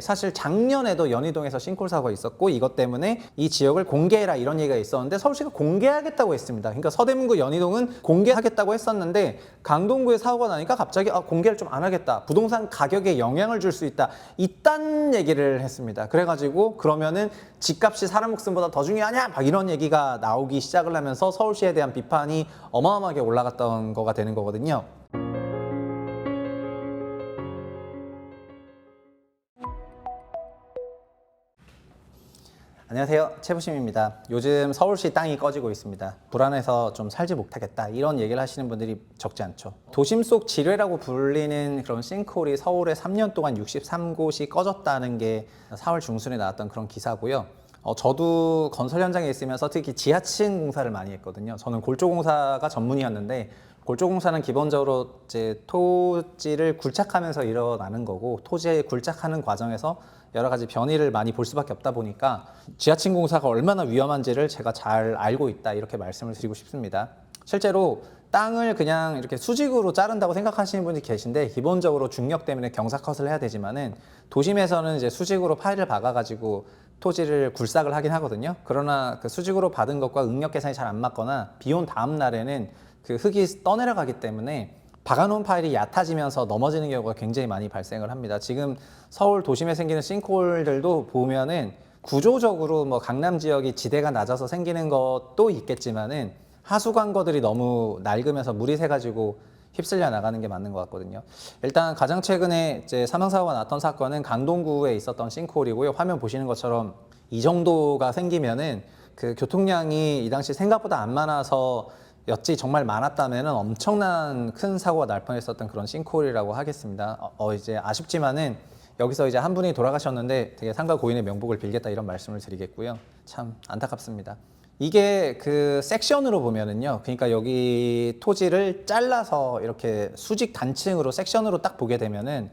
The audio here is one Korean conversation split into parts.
사실 작년에도 연희동에서 싱크홀 사고가 있었고 이것 때문에 이 지역을 공개해라 이런 얘기가 있었는데 서울시가 공개하겠다고 했습니다. 그러니까 서대문구 연희동은 공개하겠다고 했었는데 강동구에 사고가 나니까 갑자기 공개를 좀 안 하겠다. 부동산 가격에 영향을 줄 수 있다. 이딴 얘기를 했습니다. 그래가지고 그러면은 집값이 사람 목숨보다 더 중요하냐? 막 이런 얘기가 나오기 시작을 하면서 서울시에 대한 비판이 어마어마하게 올라갔던 거가 되는 거거든요. 안녕하세요, 최부심입니다. 요즘 서울시 땅이 꺼지고 있습니다. 불안해서 좀 살지 못하겠다 이런 얘기를 하시는 분들이 적지 않죠. 도심 속 지뢰라고 불리는 그런 싱크홀이 서울에 3년 동안 63곳이 꺼졌다는 게 4월 중순에 나왔던 그런 기사고요. 저도 건설 현장에 있으면서 특히 지하층 공사를 많이 했거든요. 저는 골조공사가 전문이었는데 골조공사는 기본적으로 이제 토지를 굴착하면서 일어나는 거고 토지에 굴착하는 과정에서 여러 가지 변이를 많이 볼 수밖에 없다 보니까 지하층 공사가 얼마나 위험한지를 제가 잘 알고 있다 이렇게 말씀을 드리고 싶습니다. 실제로 땅을 그냥 이렇게 수직으로 자른다고 생각하시는 분이 계신데 기본적으로 중력 때문에 경사컷을 해야 되지만은 도심에서는 이제 수직으로 파일을 박아가지고 토지를 굴삭을 하긴 하거든요. 그러나 그 수직으로 받은 것과 응력 계산이 잘 안 맞거나 비 온 다음 날에는 그 흙이 떠내려가기 때문에 박아놓은 파일이 얕아지면서 넘어지는 경우가 굉장히 많이 발생을 합니다. 지금 서울 도심에 생기는 싱크홀들도 보면은 구조적으로 뭐 강남 지역이 지대가 낮아서 생기는 것도 있겠지만은 하수관거들이 너무 낡으면서 물이 새가지고 휩쓸려 나가는 게 맞는 것 같거든요. 일단 가장 최근에 이제 사망사고가 났던 사건은 강동구에 있었던 싱크홀이고요. 화면 보시는 것처럼 이 정도가 생기면은 그 교통량이 이 당시 생각보다 안 많아서 였지 정말 많았다면 엄청난 큰 사고가 날 뻔했었던 그런 싱크홀이라고 하겠습니다. 이제 아쉽지만은 여기서 이제 한 분이 돌아가셨는데 되게 상가 고인의 명복을 빌겠다 이런 말씀을 드리겠고요. 참 안타깝습니다. 이게 그 섹션으로 보면은요. 그러니까 여기 토지를 잘라서 이렇게 수직 단층으로 섹션으로 딱 보게 되면은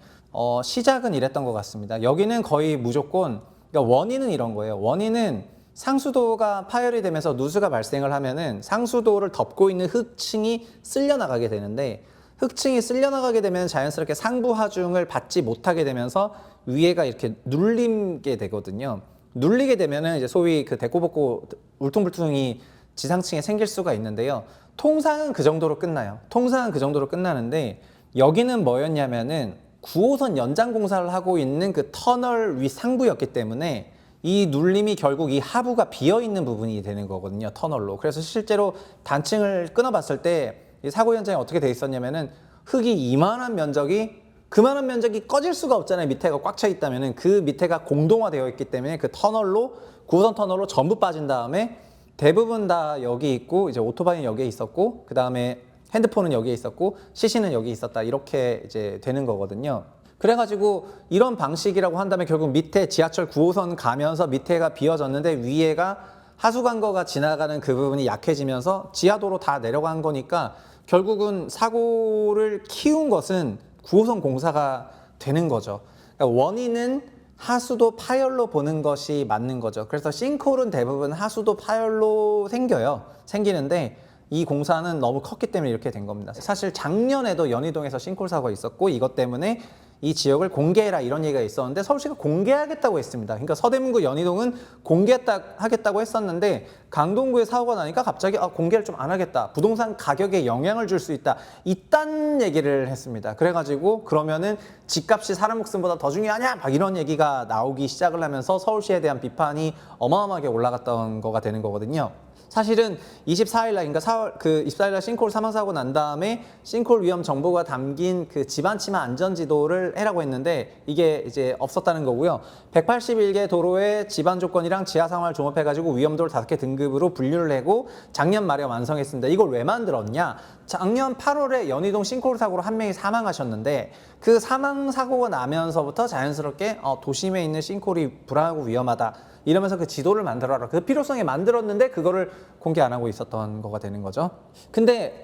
시작은 이랬던 것 같습니다. 여기는 거의 무조건 그러니까 원인은 이런 거예요. 원인은 상수도가 파열이 되면서 누수가 발생을 하면은 상수도를 덮고 있는 흙층이 쓸려 나가게 되는데 흙층이 쓸려 나가게 되면 자연스럽게 상부 하중을 받지 못하게 되면서 위에가 이렇게 눌리게 되거든요. 눌리게 되면은 이제 소위 그 데코복고 울퉁불퉁이 지상층에 생길 수가 있는데요. 통상은 그 정도로 끝나요. 통상은 그 정도로 끝나는데 여기는 뭐였냐면은 9호선 연장 공사를 하고 있는 그 터널 위 상부였기 때문에 이 눌림이 결국 이 하부가 비어있는 부분이 되는 거거든요. 터널로. 그래서 실제로 단층을 끊어봤을 때 이 사고 현장이 어떻게 돼 있었냐면은 흙이 이만한 면적이 그만한 면적이 꺼질 수가 없잖아요. 밑에가 꽉 차 있다면은 그 밑에가 공동화되어 있기 때문에 그 터널로 9호선 터널로 전부 빠진 다음에 대부분 다 여기 있고 이제 오토바이는 여기에 있었고 그 다음에 핸드폰은 여기에 있었고 CC는 여기 있었다 이렇게 이제 되는 거거든요. 그래가지고 이런 방식이라고 한다면 결국 밑에 지하철 9호선 가면서 밑에가 비어졌는데 위에가 하수관거가 지나가는 그 부분이 약해지면서 지하도로 다 내려간 거니까 결국은 사고를 키운 것은 9호선 공사가 되는 거죠. 그러니까 원인은 하수도 파열로 보는 것이 맞는 거죠. 그래서 싱크홀은 대부분 하수도 파열로 생기는데 이 공사는 너무 컸기 때문에 이렇게 된 겁니다. 사실 작년에도 연희동에서 싱크홀 사고가 있었고 이것 때문에 이 지역을 공개해라 이런 얘기가 있었는데 서울시가 공개하겠다고 했습니다. 그러니까 서대문구 연희동은 공개하겠다고 했었는데 강동구에 사고가 나니까 갑자기 공개를 좀 안 하겠다. 부동산 가격에 영향을 줄 수 있다. 이딴 얘기를 했습니다. 그래가지고 그러면은 집값이 사람 목숨보다 더 중요하냐? 막 이런 얘기가 나오기 시작을 하면서 서울시에 대한 비판이 어마어마하게 올라갔던 거가 되는 거거든요. 사실은 24일 날, 그러니까 24일 날 싱크홀 사망사고 난 다음에 싱크홀 위험 정보가 담긴 그 집안치마 안전지도를 해라고 했는데 이게 이제 없었다는 거고요. 181개 도로의 집안 조건이랑 지하 상황을 종합해가지고 위험도를 5개 등급으로 분류를 하고 작년 말에 완성했습니다. 이걸 왜 만들었냐? 작년 8월에 연희동 싱크홀 사고로 한 명이 사망하셨는데 그 사망 사고가 나면서부터 자연스럽게 도심에 있는 싱크홀이 불안하고 위험하다. 이러면서 그 지도를 만들어라. 그 필요성에 만들었는데 그거를 공개 안 하고 있었던 거가 되는 거죠. 근데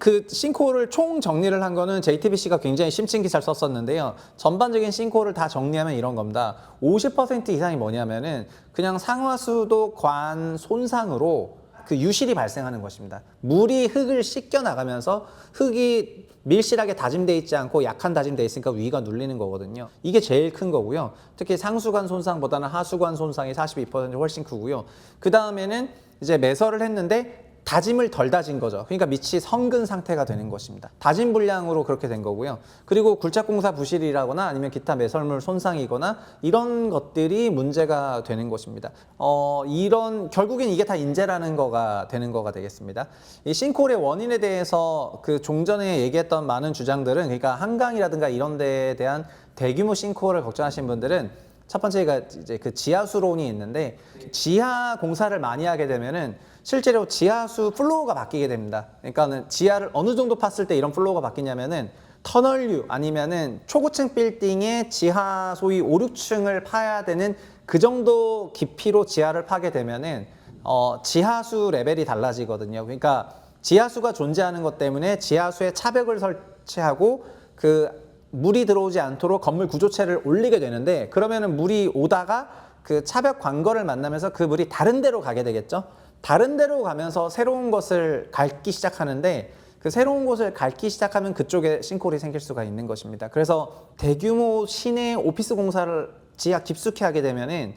그 싱크홀을 총 정리를 한 거는 JTBC가 굉장히 심층 기사를 썼었는데요. 전반적인 싱크홀을 다 정리하면 이런 겁니다. 50% 이상이 뭐냐면은 그냥 상하수도 관 손상으로 그 유실이 발생하는 것입니다. 물이 흙을 씻겨 나가면서 흙이 밀실하게 다짐돼 있지 않고 약한 다짐돼 있으니까 위가 눌리는 거거든요. 이게 제일 큰 거고요. 특히 상수관 손상보다는 하수관 손상이 42% 훨씬 크고요. 그 다음에는 이제 매설을 했는데 다짐을 덜 다진 거죠. 그러니까 밑이 성근 상태가 되는 것입니다. 다짐 불량으로 그렇게 된 거고요. 그리고 굴착공사 부실이라거나 아니면 기타 매설물 손상이거나 이런 것들이 문제가 되는 것입니다. 이런 결국엔 이게 다 인재라는 거가 되는 거가 되겠습니다. 이 싱크홀의 원인에 대해서 그 종전에 얘기했던 많은 주장들은 그러니까 한강이라든가 이런 데에 대한 대규모 싱크홀을 걱정하시는 분들은 첫 번째가 이제 그 지하수론이 있는데 지하 공사를 많이 하게 되면은 실제로 지하수 플로우가 바뀌게 됩니다. 그러니까는 지하를 어느 정도 팠을 때 이런 플로우가 바뀌냐면은 터널류 아니면은 초고층 빌딩의 지하 소위 5, 6층을 파야 되는 그 정도 깊이로 지하를 파게 되면은 지하수 레벨이 달라지거든요. 그러니까 지하수가 존재하는 것 때문에 지하수에 차벽을 설치하고 그 물이 들어오지 않도록 건물 구조체를 올리게 되는데 그러면은 물이 오다가 그 차벽 관거를 만나면서 그 물이 다른 데로 가게 되겠죠. 다른 데로 가면서 새로운 것을 닳기 시작하는데 그 새로운 곳을 닳기 시작하면 그쪽에 싱크홀이 생길 수가 있는 것입니다. 그래서 대규모 시내 오피스 공사를 지하 깊숙이 하게 되면은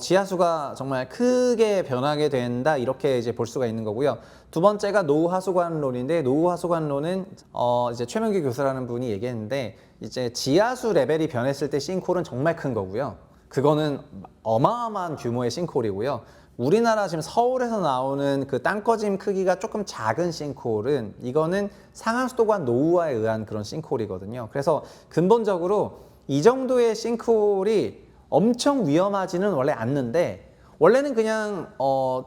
지하수가 정말 크게 변하게 된다 이렇게 이제 볼 수가 있는 거고요. 두 번째가 노후 하수관론인데 노후 하수관론은 이제 최명기 교수라는 분이 얘기했는데 이제 지하수 레벨이 변했을 때 싱크홀은 정말 큰 거고요. 그거는 어마어마한 규모의 싱크홀이고요. 우리나라 지금 서울에서 나오는 그 땅꺼짐 크기가 조금 작은 싱크홀은 이거는 상하수도관 노후화에 의한 그런 싱크홀이거든요. 그래서 근본적으로 이 정도의 싱크홀이 엄청 위험하지는 원래 않는데 원래는 그냥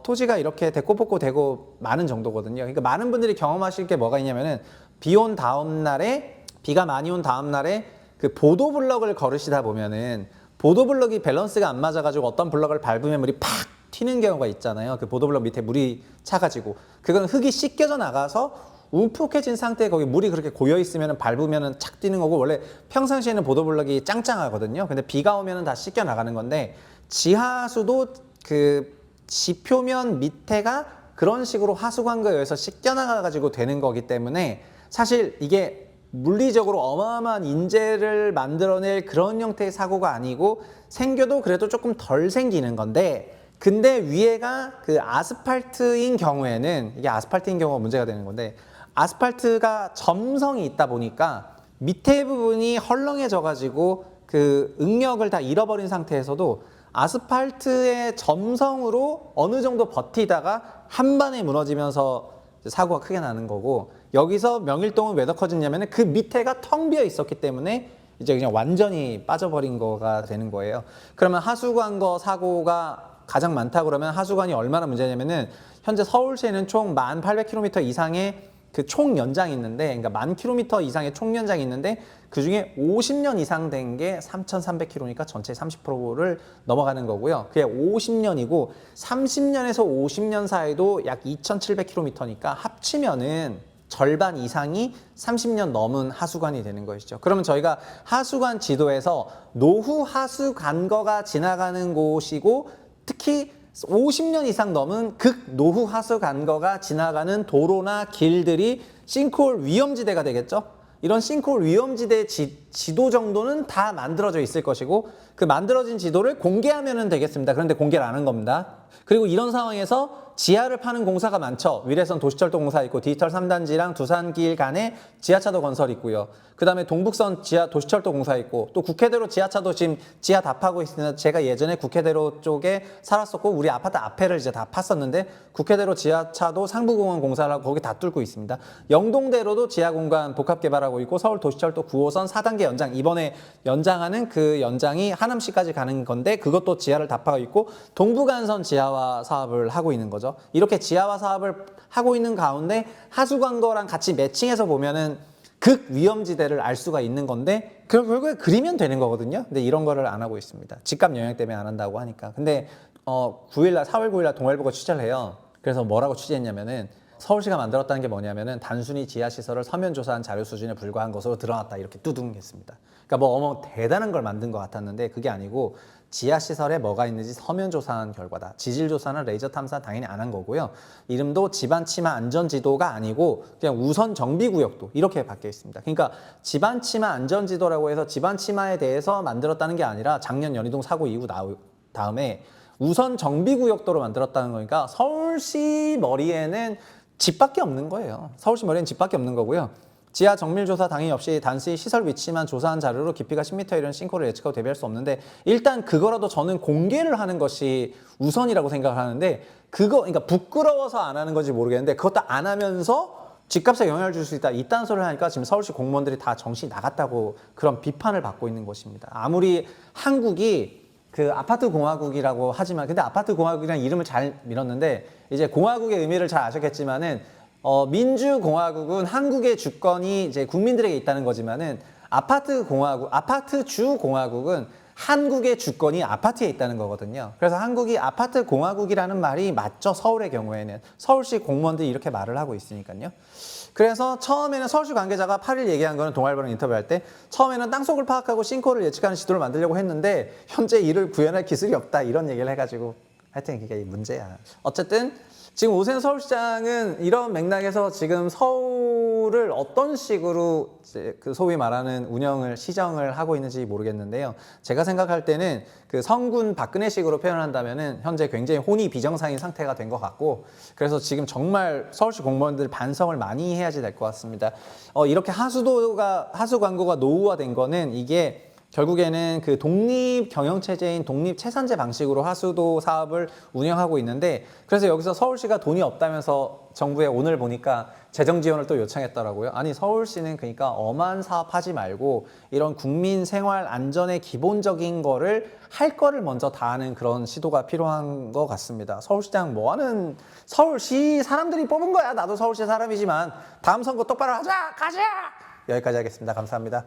토지가 이렇게 데코포코 되고 많은 정도거든요. 그러니까 많은 분들이 경험하실 게 뭐가 있냐면은 비 온 다음 날에 비가 많이 온 다음 날에 그 보도블럭을 걸으시다 보면은 보도블럭이 밸런스가 안 맞아가지고 어떤 블럭을 밟으면 물이 팍 튀는 경우가 있잖아요. 그 보도블럭 밑에 물이 차가지고 그건 흙이 씻겨져 나가서 움푹해진 상태에 거기 물이 그렇게 고여 있으면 밟으면 착 뛰는 거고 원래 평상시에는 보도블럭이 짱짱하거든요. 근데 비가 오면 다 씻겨 나가는 건데 지하수도 그 지표면 밑에가 그런 식으로 하수관거에 의해서 씻겨 나가가지고 되는 거기 때문에 사실 이게 물리적으로 어마어마한 인재를 만들어낼 그런 형태의 사고가 아니고 생겨도 그래도 조금 덜 생기는 건데 근데 위에가 그 아스팔트인 경우에는 이게 아스팔트인 경우가 문제가 되는 건데 아스팔트가 점성이 있다 보니까 밑에 부분이 헐렁해져 가지고 그 응력을 다 잃어버린 상태에서도 아스팔트의 점성으로 어느 정도 버티다가 한 번에 무너지면서 사고가 크게 나는 거고 여기서 명일동은 왜 더 커졌냐면 그 밑에가 텅 비어 있었기 때문에 이제 그냥 완전히 빠져버린 거가 되는 거예요. 그러면 하수관거 사고가 가장 많다 그러면 하수관이 얼마나 문제냐면은 현재 서울시에는 총 1,800km 이상의 그 총 연장이 있는데 그러니까 10,000km 이상의 총 연장이 있는데 그중에 50년 이상 된 게 3,300km니까 전체 30%를 넘어가는 거고요. 그게 50년이고 30년에서 50년 사이도 약 2,700km니까 합치면은 절반 이상이 30년 넘은 하수관이 되는 것이죠. 그러면 저희가 하수관 지도에서 노후 하수관거가 지나가는 곳이고 특히 50년 이상 넘은 극노후 하수관거가 지나가는 도로나 길들이 싱크홀 위험지대가 되겠죠. 이런 싱크홀 위험지대 지도 정도는 다 만들어져 있을 것이고 그 만들어진 지도를 공개하면 되겠습니다. 그런데 공개를 안 한 겁니다. 그리고 이런 상황에서 지하를 파는 공사가 많죠. 위례선 도시철도 공사 있고 디지털 3단지랑 두산길 간에 지하차도 건설이 있고요. 그 다음에 동북선 지하 도시철도 공사 있고 또 국회대로 지하차도 지금 지하 다 파고 있습니다. 제가 예전에 국회대로 쪽에 살았었고 우리 아파트 앞에를 이제 다 팠었는데 국회대로 지하차도 상부공원 공사를 하고 거기 다 뚫고 있습니다. 영동대로도 지하공간 복합개발하고 있고 서울 도시철도 9호선 4단계 연장 이번에 연장하는 그 연장이 하남시까지 가는 건데 그것도 지하를 다 파고 있고 동부간선 지하화 사업을 하고 있는 거죠. 이렇게 지하화 사업을 하고 있는 가운데 하수관거랑 같이 매칭해서 보면은 극위험지대를 알 수가 있는 건데 결국에 그리면 되는 거거든요. 근데 이런 거를 안 하고 있습니다. 집값 영향 때문에 안 한다고 하니까. 근데 4월 9일 날 동아일보가 취재를 해요. 그래서 뭐라고 취재했냐면은 서울시가 만들었다는 게 뭐냐면은 단순히 지하시설을 서면 조사한 자료 수준에 불과한 것으로 드러났다 이렇게 뚜둥했습니다. 그러니까 뭐 어머 대단한 걸 만든 것 같았는데 그게 아니고 지하시설에 뭐가 있는지 서면 조사한 결과다. 지질 조사는 레이저 탐사 당연히 안 한 거고요. 이름도 집안 침하 안전 지도가 아니고 그냥 우선 정비 구역도 이렇게 바뀌어 있습니다. 그러니까 집안 침하 안전 지도라고 해서 집안 침하에 대해서 만들었다는 게 아니라 작년 연희동 사고 이후 다음에 우선 정비 구역도로 만들었다는 거니까 서울시 머리에는 집밖에 없는 거예요. 서울시 머리에는 집밖에 없는 거고요. 지하 정밀 조사 당연히 없이 단순히 시설 위치만 조사한 자료로 깊이가 10m 이런 싱크홀을 예측하고 대비할 수 없는데 일단 그거라도 저는 공개를 하는 것이 우선이라고 생각을 하는데 그러니까 부끄러워서 안 하는 건지 모르겠는데 그것도 안 하면서 집값에 영향을 줄 수 있다. 이딴 소리를 하니까 지금 서울시 공무원들이 다 정신이 나갔다고 그런 비판을 받고 있는 것입니다. 아무리 한국이 그 아파트 공화국이라고 하지만 근데 아파트 공화국이라는 이름을 잘 밀었는데 이제 공화국의 의미를 잘 아셨겠지만은 민주공화국은 한국의 주권이 이제 국민들에게 있다는 거지만은 아파트주 공화국은 한국의 주권이 아파트에 있다는 거거든요. 그래서 한국이 아파트 공화국이라는 말이 맞죠. 서울의 경우에는. 서울시 공무원들이 이렇게 말을 하고 있으니까요. 그래서 처음에는 서울시 관계자가 8일 얘기한 거는 동아일보랑 인터뷰할 때 처음에는 땅속을 파악하고 싱크홀을 예측하는 지도를 만들려고 했는데 현재 이를 구현할 기술이 없다 이런 얘기를 해가지고 하여튼 그게 문제야. 어쨌든 지금 오세훈 서울시장은 이런 맥락에서 지금 서울을 어떤 식으로 이제 그 소위 말하는 시정을 하고 있는지 모르겠는데요. 제가 생각할 때는 그 성군 박근혜식으로 표현한다면은 현재 굉장히 혼이 비정상인 상태가 된 것 같고 그래서 지금 정말 서울시 공무원들 반성을 많이 해야지 될 것 같습니다. 이렇게 하수 광고가 노후화된 거는 이게 결국에는 그 독립 경영체제인 독립 채산제 방식으로 하수도 사업을 운영하고 있는데 그래서 여기서 서울시가 돈이 없다면서 정부에 오늘 보니까 재정 지원을 또 요청했더라고요. 아니 서울시는 그러니까 엄한 사업 하지 말고 이런 국민 생활 안전의 기본적인 거를 할 거를 먼저 다 하는 그런 시도가 필요한 것 같습니다. 서울시장 뭐하는 서울시 사람들이 뽑은 거야. 나도 서울시 사람이지만 다음 선거 똑바로 하자 가자. 여기까지 하겠습니다. 감사합니다.